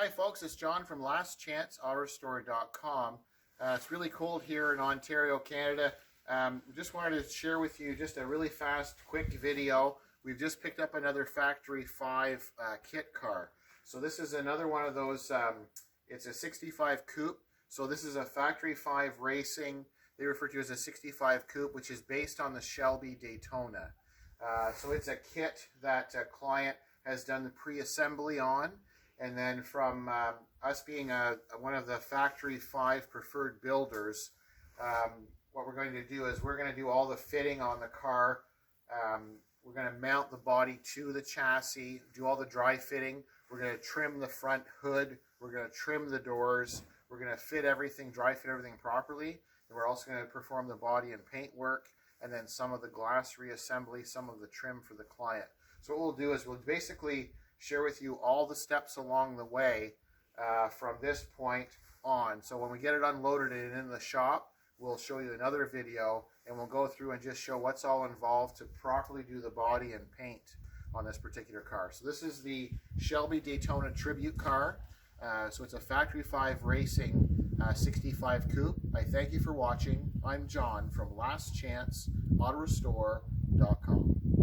Hi folks, it's John from lastchanceautorestore.com. It's really cold here in Ontario, Canada. Just wanted to share with you just a really fast, quick video. We've just picked up another Factory 5 kit car. So this is another one of those, it's a 65 Coupe. So this is a Factory 5 Racing. They refer to it as a 65 Coupe, which is based on the Shelby Daytona. So it's a kit that a client has done the pre-assembly on. And then from us being one of the Factory 5 preferred builders, what we're going to do is we're going to do all the fitting on the car. We're going to mount the body to the chassis, do all the dry fitting. We're going to trim the front hood. We're going to trim the doors. We're going to fit everything, dry fit everything properly. And we're also going to perform the body and paint work, and then some of the glass reassembly, some of the trim for the client. So what we'll do is we'll basically share with you all the steps along the way from this point on. So when we get it unloaded and in the shop, we'll show you another video and we'll go through and just show what's all involved to properly do the body and paint on this particular car. So this is the Shelby Daytona Tribute Car. So it's a Factory 5 Racing 65 Coupe. I thank you for watching. I'm John from lastchanceautorestore.com.